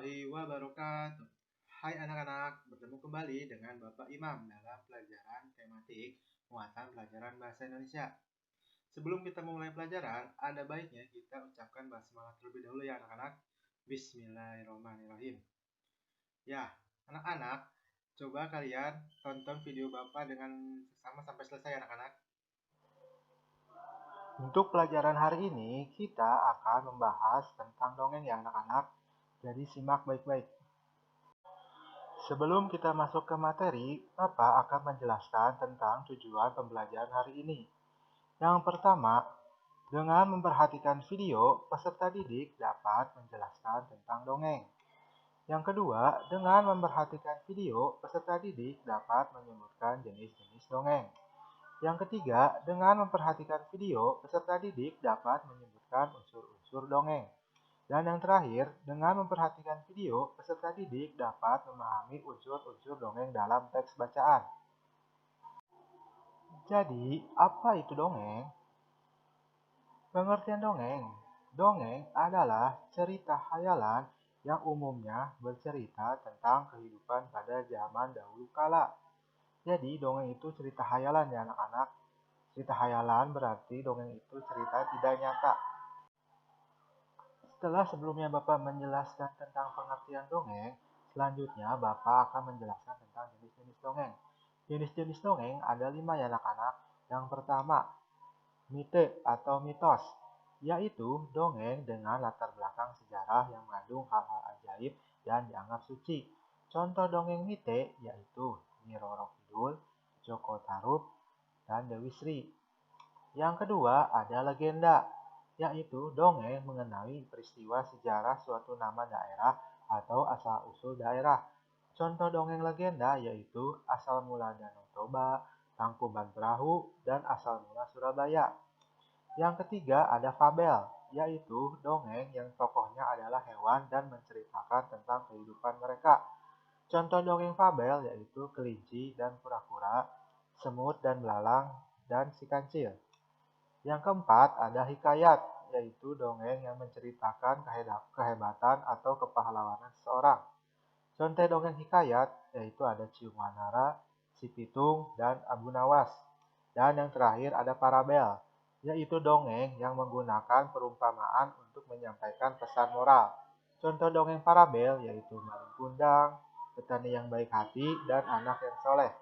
warahmatullahi wabarakatuh. Hai anak-anak, bertemu kembali dengan Bapak Imam dalam pelajaran tematik muatan pelajaran bahasa Indonesia. Sebelum kita memulai pelajaran, ada baiknya kita ucapkan basmalah terlebih dahulu ya anak-anak. Bismillahirrahmanirrahim. Ya, anak-anak, coba kalian tonton video Bapak dengan seksama sampai selesai anak-anak. Untuk pelajaran hari ini, kita akan membahas tentang dongeng ya anak-anak. Jadi simak baik-baik. Sebelum kita masuk ke materi, Bapak akan menjelaskan tentang tujuan pembelajaran hari ini. Yang pertama, dengan memperhatikan video, peserta didik dapat menjelaskan tentang dongeng. Yang kedua, dengan memperhatikan video, peserta didik dapat menyebutkan jenis-jenis dongeng. Yang ketiga, dengan memperhatikan video, peserta didik dapat menyebutkan unsur-unsur dongeng. Dan yang terakhir, dengan memperhatikan video, peserta didik dapat memahami unsur-unsur dongeng dalam teks bacaan. Jadi, apa itu dongeng? Pengertian dongeng. Dongeng adalah cerita khayalan yang umumnya bercerita tentang kehidupan pada zaman dahulu kala. Jadi, dongeng itu cerita khayalan ya anak-anak. Cerita khayalan berarti dongeng itu cerita tidak nyata. Setelah sebelumnya Bapak menjelaskan tentang pengertian dongeng, selanjutnya Bapak akan menjelaskan tentang jenis-jenis dongeng. Jenis-jenis dongeng ada 5 ya anak-anak. Yang pertama, mite atau mitos, yaitu dongeng dengan latar belakang sejarah yang mengandung hal-hal ajaib dan dianggap suci. Contoh dongeng mite yaitu Nyi Roro Kidul, Joko Tarub, dan Dewi Sri. Yang kedua ada legenda, yaitu dongeng mengenai peristiwa sejarah suatu nama daerah atau asal-usul daerah. Contoh dongeng legenda yaitu asal mula Danau Toba, Tangkuban Perahu, dan asal mula Surabaya. Yang ketiga ada fabel, yaitu dongeng yang tokohnya adalah hewan dan menceritakan tentang kehidupan mereka. Contoh dongeng fabel yaitu kelinci dan kura-kura, semut dan belalang, dan si kancil. Yang keempat ada hikayat, yaitu dongeng yang menceritakan kehebatan atau kepahlawanan seseorang. Contoh dongeng hikayat yaitu ada Ciung Wanara, Si Pitung, dan Abu Nawas. Dan yang terakhir ada parabel, yaitu dongeng yang menggunakan perumpamaan untuk menyampaikan pesan moral. Contoh dongeng parabel yaitu Maling Kundang, Petani yang Baik Hati, dan Anak yang Soleh.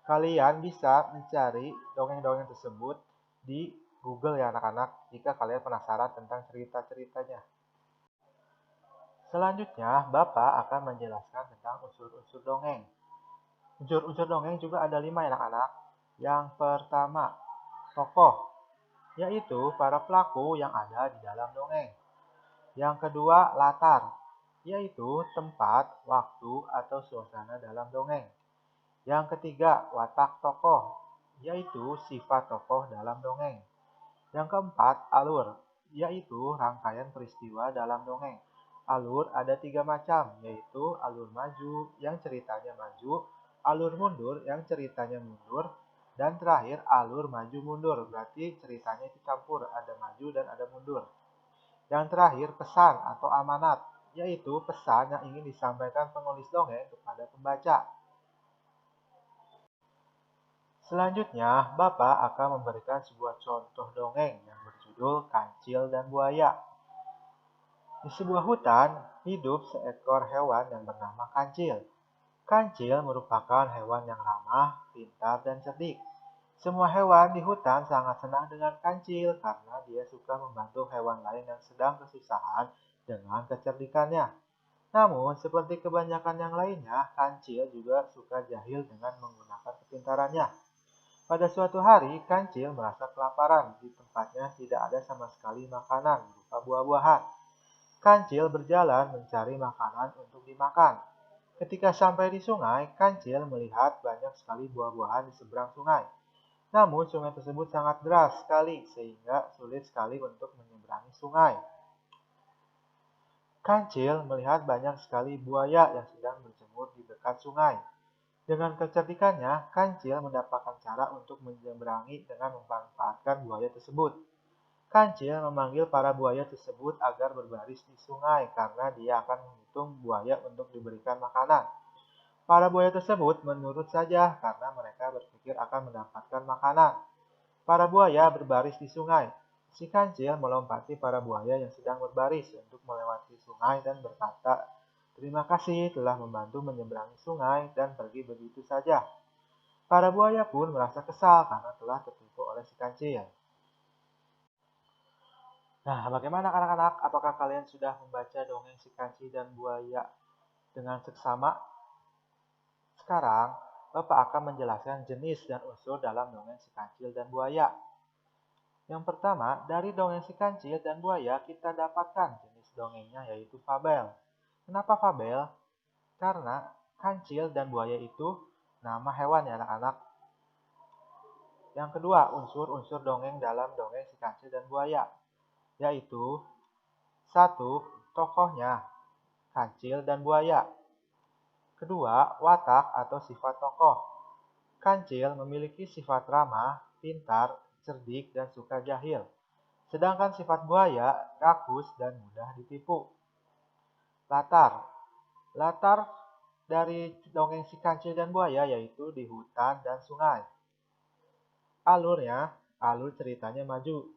Kalian bisa mencari dongeng-dongeng tersebut di Google ya anak-anak jika kalian penasaran tentang cerita-ceritanya. Selanjutnya, Bapak akan menjelaskan tentang unsur-unsur dongeng. Unsur-unsur dongeng juga ada 5 ya anak-anak. Yang pertama, tokoh, yaitu para pelaku yang ada di dalam dongeng. Yang kedua, latar, yaitu tempat, waktu, atau suasana dalam dongeng. Yang ketiga, watak tokoh, yaitu sifat tokoh dalam dongeng. Yang keempat, alur, yaitu rangkaian peristiwa dalam dongeng. Alur ada 3 macam, yaitu alur maju yang ceritanya maju, alur mundur yang ceritanya mundur, dan terakhir alur maju mundur, berarti ceritanya itu campur, ada maju dan ada mundur. Yang terakhir, pesan atau amanat, yaitu pesan yang ingin disampaikan penulis dongeng kepada pembaca. Selanjutnya, Bapak akan memberikan sebuah contoh dongeng yang berjudul Kancil dan Buaya. Di sebuah hutan, hidup seekor hewan yang bernama Kancil. Kancil merupakan hewan yang ramah, pintar, dan cerdik. Semua hewan di hutan sangat senang dengan Kancil karena dia suka membantu hewan lain yang sedang kesusahan dengan kecerdikannya. Namun, seperti kebanyakan yang lainnya, Kancil juga suka jahil dengan menggunakan kepintarannya. Pada suatu hari, Kancil merasa kelaparan. Di tempatnya tidak ada sama sekali makanan berupa buah-buahan. Kancil berjalan mencari makanan untuk dimakan. Ketika sampai di sungai, Kancil melihat banyak sekali buah-buahan di seberang sungai. Namun sungai tersebut sangat deras sekali sehingga sulit sekali untuk menyeberangi sungai. Kancil melihat banyak sekali buaya yang sedang berjemur di dekat sungai. Dengan kecerdikannya, Kancil mendapatkan cara untuk menyeberangi dengan memanfaatkan buaya tersebut. Kancil memanggil para buaya tersebut agar berbaris di sungai karena dia akan menghitung buaya untuk diberikan makanan. Para buaya tersebut menurut saja karena mereka berpikir akan mendapatkan makanan. Para buaya berbaris di sungai. Si kancil melompati para buaya yang sedang berbaris untuk melewati sungai dan berkata, "Terima kasih telah membantu menyeberangi sungai dan pergi begitu saja." Para buaya pun merasa kesal karena telah tertipu oleh si kancil. Nah, bagaimana anak-anak? Apakah kalian sudah membaca dongeng si kancil dan buaya dengan seksama? Sekarang, Bapak akan menjelaskan jenis dan unsur dalam dongeng si kancil dan buaya. Yang pertama, dari dongeng si kancil dan buaya kita dapatkan jenis dongengnya yaitu fabel. Kenapa fabel? Karena kancil dan buaya itu nama hewan ya anak-anak. Yang kedua, unsur-unsur dongeng dalam dongeng si kancil dan buaya, yaitu satu, tokohnya, kancil dan buaya. Kedua, watak atau sifat tokoh. Kancil memiliki sifat ramah, pintar, cerdik, dan suka jahil. Sedangkan sifat buaya rakus dan mudah ditipu. Latar. Latar dari dongeng si kancil dan buaya yaitu di hutan dan sungai. Alurnya, alur ceritanya maju.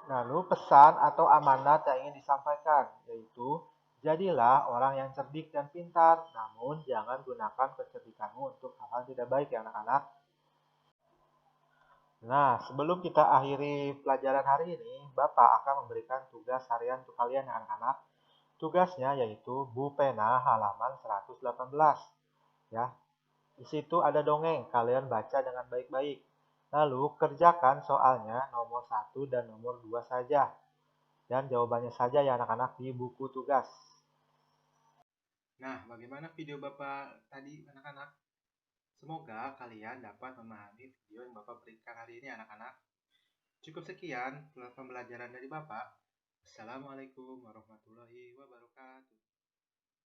Lalu pesan atau amanat yang ingin disampaikan, yaitu jadilah orang yang cerdik dan pintar, namun jangan gunakan kecerdikanmu untuk hal-hal tidak baik ya anak-anak. Nah, sebelum kita akhiri pelajaran hari ini, Bapak akan memberikan tugas harian untuk kalian ya anak-anak. Tugasnya yaitu Bu Pena halaman 118. Ya, di situ ada dongeng, kalian baca dengan baik-baik. Lalu kerjakan soalnya nomor 1 dan nomor 2 saja. Dan jawabannya saja ya anak-anak di buku tugas. Nah, bagaimana video Bapak tadi anak-anak? Semoga kalian dapat memahami video yang Bapak berikan hari ini anak-anak. Cukup sekian pembelajaran dari Bapak. Assalamualaikum warahmatullahi wabarakatuh.